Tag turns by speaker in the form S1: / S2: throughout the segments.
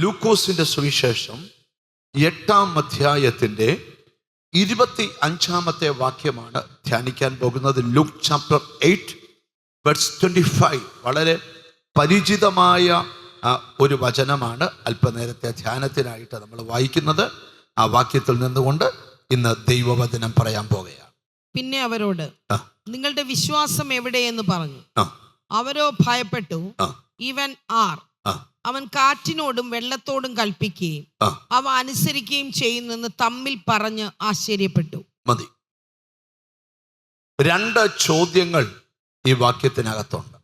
S1: ലൂക്കോസിന്റെ സുവിശേഷം 8-ാം അധ്യായത്തിന്റെ 25-ാമത്തെ വാക്യമാണ് ധ്യാനിക്കാൻ പോകുന്നത്. Luke chapter 8 verse 25. വളരെ പരിചിതമായ ഒരു വചനമാണ്. അല്പനേരത്തെ ധ്യാനത്തിനായിട്ട് നമ്മൾ വായിക്കുന്നത്. ആ വാക്യത്തിൽ നിന്നുകൊണ്ട് ഇന്ന് ദൈവവചനം പറയാൻ പോകുകയാണ്.
S2: പിന്നെ അവരോട് നിങ്ങളുടെ വിശ്വാസം എവിടെയെന്ന് പറഞ്ഞു. അവരോ ഭയപ്പെട്ടു. ഇവൻ ആർ? അവൻ കാറ്റിനോടും വെള്ളത്തോടും കൽപ്പിക്കുകയും അവ അനുസരിക്കുകയും ചെയ്യുന്നെന്ന് തമ്മിൽ പറഞ്ഞ് ആശ്ചര്യപ്പെട്ടു.
S1: മതി. 2 ചോദ്യങ്ങൾ ഈ വാക്യത്തിനകത്തുണ്ട്.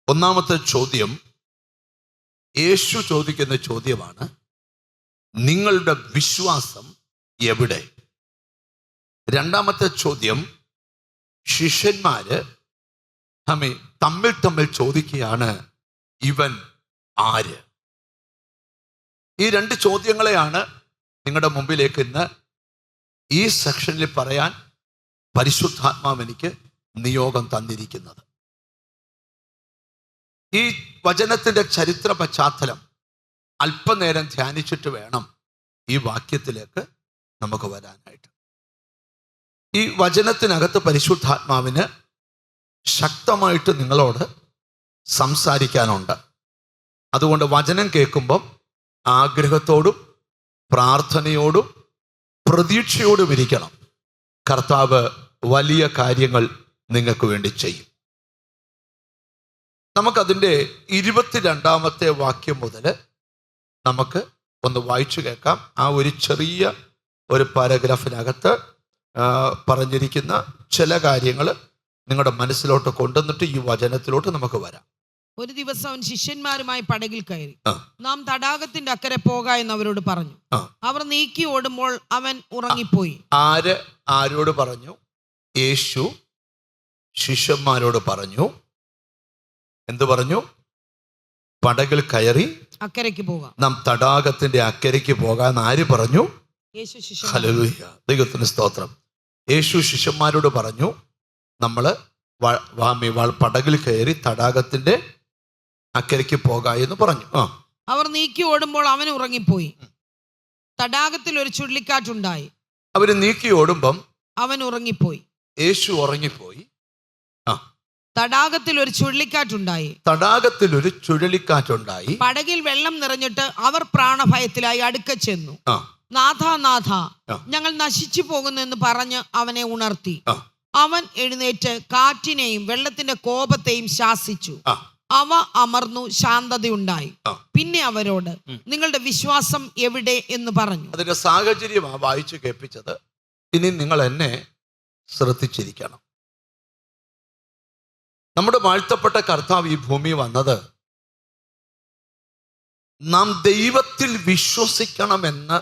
S1: ഒന്നാമത്തെ ചോദ്യം യേശു ചോദിക്കുന്ന ചോദ്യമാണ്, നിങ്ങളുടെ വിശ്വാസം എവിടെ? രണ്ടാമത്തെ ചോദ്യം ശിഷ്യന്മാര് തമ്മിൽ ചോദിക്കുകയാണ്, ഇവൻ ആര്? ഈ 2 ചോദ്യങ്ങളെയാണ് നിങ്ങളുടെ മുമ്പിലേക്ക് ഇന്ന് ഈ സെക്ഷനിൽ പറയാൻ പരിശുദ്ധാത്മാവ് എനിക്ക് നിയോഗം തന്നിരിക്കുന്നത്. ഈ വചനത്തിന്റെ ചരിത്ര പശ്ചാത്തലം അല്പനേരം ധ്യാനിച്ചിട്ട് വേണം ഈ വാക്യത്തിലേക്ക് നമുക്ക് വരാനായിട്ട്. ഈ വചനത്തിനകത്ത് പരിശുദ്ധാത്മാവിന് ശക്തമായിട്ട് നിങ്ങളോട് സംസാരിക്കാനുണ്ട്. അതുകൊണ്ട് വചനം കേൾക്കുമ്പം ആഗ്രഹത്തോടും പ്രാർത്ഥനയോടും പ്രതീക്ഷയോടും ഇരിക്കണം. കർത്താവ് വലിയ കാര്യങ്ങൾ നിങ്ങൾക്ക് വേണ്ടി ചെയ്യും. നമുക്കതിൻ്റെ 22-ാമത്തെ വാക്യം മുതൽ നമുക്ക് ഒന്ന് വായിച്ചു കേൾക്കാം. ആ ഒരു ചെറിയ ഒരു പാരഗ്രാഫിനകത്ത് പറഞ്ഞിരിക്കുന്ന ചില കാര്യങ്ങൾ നിങ്ങളുടെ മനസ്സിലോട്ട് കൊണ്ടുവന്നിട്ട് ഈ വചനത്തിലോട്ട് നമുക്ക് വരാം.
S2: ഒരു ദിവസം അവൻ ശിഷ്യന്മാരുമായി പടകിൽ കയറി നാം തടാകത്തിന്റെ അക്കരെ പോക എന്ന് അവരോട് പറഞ്ഞു. അവർ നീക്കി ഓടുമ്പോൾ അവൻ ഉറങ്ങിപ്പോയി.
S1: ആരോട് പറഞ്ഞു? യേശു ശിഷ്യന്മാരോട് പറഞ്ഞു. എന്തു പറഞ്ഞു? പടകിൽ കയറി
S2: അക്കരയ്ക്ക് പോകാം,
S1: നാം തടാകത്തിന്റെ അക്കരയ്ക്ക് പോകാൻ ആര് പറഞ്ഞു? ഹല്ലേലൂയ, ദൈവത്തിന് സ്തോത്രം. യേശു ശിഷ്യന്മാരോട് പറഞ്ഞു, നമ്മള് പടകിൽ കയറി തടാകത്തിന്റെ അക്കരയ്ക്ക് പോകാ എന്ന് പറഞ്ഞു.
S2: അവർ നീക്കി ഓടുമ്പോൾ അവൻ ഉറങ്ങിപ്പോയി. തടാകത്തിൽ ഒരു ചുഴലിക്കാറ്റുണ്ടായി.
S1: അവര് നീക്കി ഓടുമ്പം
S2: അവൻ ഉറങ്ങിപ്പോയി.
S1: യേശു ഉറങ്ങിപ്പോയി.
S2: തടാകത്തിൽ ഒരു ചുഴലിക്കാറ്റുണ്ടായി. പടകിൽ വെള്ളം നിറഞ്ഞിട്ട് അവർ പ്രാണഭയത്തിലായി അടുക്ക ചെന്നു. നാഥ ഞങ്ങൾ നശിച്ചു പോകുന്നെന്ന് പറഞ്ഞ് അവനെ ഉണർത്തി. അവൻ എഴുന്നേറ്റ് കാറ്റിനെയും വെള്ളത്തിന്റെ കോപത്തെയും ശാസിച്ചു. അവ അമർന്നു, ശാന്തതയുണ്ടായി. പിന്നെ അവരോട് നിങ്ങളുടെ വിശ്വാസം എവിടെ എന്ന് പറഞ്ഞു.
S1: അതിന്റെ സാഹചര്യമാണ് വായിച്ചു കേൾപ്പിച്ചത്. ഇനി നിങ്ങൾ എന്നെ ശ്രദ്ധിച്ചിരിക്കണം. നമ്മുടെ വാഴ്ത്തപ്പെട്ട കർത്താവ് ഈ ഭൂമി വന്നത് നാം ദൈവത്തിൽ വിശ്വസിക്കണമെന്ന്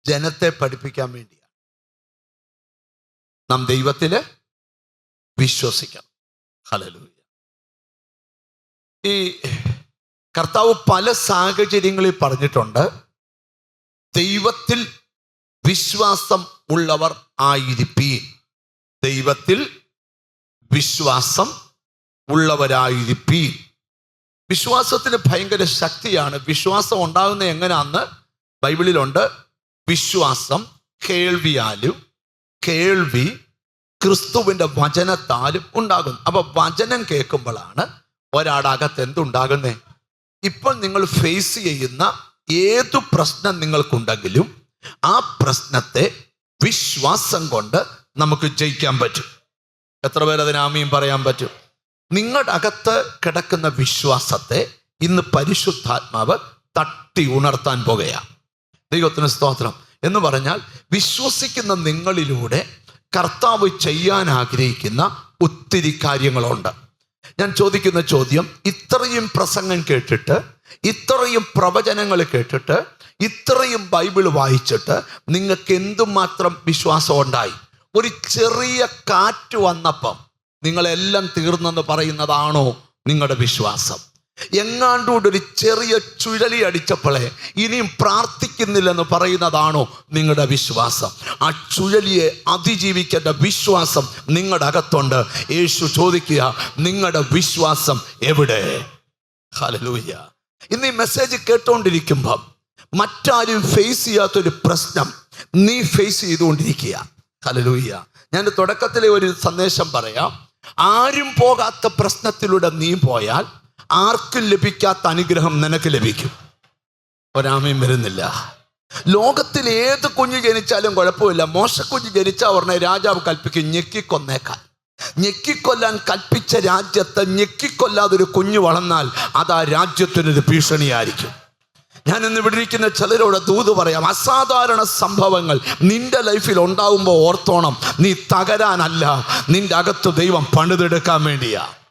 S1: ജനത്തെ പഠിപ്പിക്കാൻ വേണ്ടിയാണ്. നാം ദൈവത്തില് വിശ്വസിക്കണം. ഹല്ലേലൂയ. ഈ കർത്താവ് പല സാഹചര്യങ്ങളിൽ പറഞ്ഞിട്ടുണ്ട്, ദൈവത്തിൽ വിശ്വാസം ഉള്ളവർ ആയിരിപ്പീൻ. ദൈവത്തിൽ വിശ്വാസം ഉള്ളവരായിരിപ്പീൻ. വിശ്വാസത്തിന് ഭയങ്കര ശക്തിയാണ്. വിശ്വാസം ഉണ്ടാകുന്നത് എങ്ങനെയാന്ന് ബൈബിളിലുണ്ട്. വിശ്വാസം കേൾവിയാലും, കേൾവി ക്രിസ്തുവിന്റെ വചനത്താലും ഉണ്ടാകുന്നു. അപ്പൊ വചനം കേൾക്കുമ്പോഴാണ് ഒരാടകത്ത് എന്തുണ്ടാകുന്നേ? ഇപ്പോൾ നിങ്ങൾ ഫേസ് ചെയ്യുന്ന ഏതു പ്രശ്നം നിങ്ങൾക്കുണ്ടെങ്കിലും ആ പ്രശ്നത്തെ വിശ്വാസം കൊണ്ട് നമുക്ക് ജയിക്കാൻ പറ്റും. എത്ര പേര് അതിന് ആമീൻ പറയാൻ പറ്റും? നിങ്ങളുടെ അകത്ത് കിടക്കുന്ന വിശ്വാസത്തെ ഇന്ന് പരിശുദ്ധാത്മാവ് തട്ടി ഉണർത്താൻ പോകുകയാണ്. ദൈവത്തിന് സ്തോത്രം. എന്ന് പറഞ്ഞാൽ വിശ്വസിക്കുന്ന നിങ്ങളിലൂടെ കർത്താവ് ചെയ്യാൻ ആഗ്രഹിക്കുന്ന ഒത്തിരി കാര്യങ്ങളുണ്ട്. ഞാൻ ചോദിക്കുന്ന ചോദ്യം, ഇത്രയും പ്രസംഗം കേട്ടിട്ട്, ഇത്രയും പ്രവചനങ്ങൾ കേട്ടിട്ട്, ഇത്രയും ബൈബിൾ വായിച്ചിട്ട് നിങ്ങൾക്ക് എന്തുമാത്രം വിശ്വാസം ഉണ്ടായി? ഒരു ചെറിയ കാറ്റ് വന്നപ്പം നിങ്ങളെല്ലാം തീർന്നെന്ന് പറയുന്നതാണോ നിങ്ങളുടെ വിശ്വാസം? എങ്ങാണ്ടൂടെ ഒരു ചെറിയ ചുഴലി അടിച്ചപ്പോഴേ ഇനിയും പ്രാർത്ഥിക്കുന്നില്ലെന്ന് പറയുന്നതാണോ നിങ്ങളുടെ വിശ്വാസം? ആ ചുഴലിയെ അതിജീവിക്കേണ്ട വിശ്വാസം നിങ്ങളുടെ അകത്തുണ്ട്. യേശു ചോദിക്കുക, നിങ്ങളുടെ വിശ്വാസം എവിടെ? ഹല്ലേലൂയ. ഇന്ന് ഈ മെസ്സേജ് കേട്ടുകൊണ്ടിരിക്കുമ്പം മറ്റാരും ഫേസ് ചെയ്യാത്തൊരു പ്രശ്നം നീ ഫേസ് ചെയ്തുകൊണ്ടിരിക്കുക. ഹല്ലേലൂയ. ഞാൻ തുടക്കത്തിലെ ഒരു സന്ദേശം പറയാം. ആരും പോകാത്ത പ്രശ്നത്തിലൂടെ നീ പോയാൽ ആർക്കും ലഭിക്കാത്ത അനുഗ്രഹം നിനക്ക് ലഭിക്കും. ഒരാമയും വരുന്നില്ല. ലോകത്തിൽ ഏത് കുഞ്ഞ് ജനിച്ചാലും കുഴപ്പമില്ല. മോശക്കുഞ്ഞ് ജനിച്ചാൽ ഉടനെ രാജാവ് കൽപ്പിക്കും ഞെക്കിക്കൊന്നേക്കാൻ. ഞെക്കിക്കൊല്ലാൻ കൽപ്പിച്ച രാജ്യത്ത് ഞെക്കിക്കൊല്ലാതൊരു കുഞ്ഞ് വളർന്നാൽ അത് ആ രാജ്യത്തിനൊരു ഭീഷണിയായിരിക്കും. ഞാൻ ഇന്ന് ഇവിടെ ഇരിക്കുന്ന ചിലരോട് ദൂത് പറയാം. അസാധാരണ സംഭവങ്ങൾ നിന്റെ ലൈഫിൽ ഉണ്ടാവുമ്പോൾ ഓർത്തോണം, നീ തകരാനല്ല, നിന്റെ അകത്ത് ദൈവം പണിതെടുക്കാൻ വേണ്ടിയാ.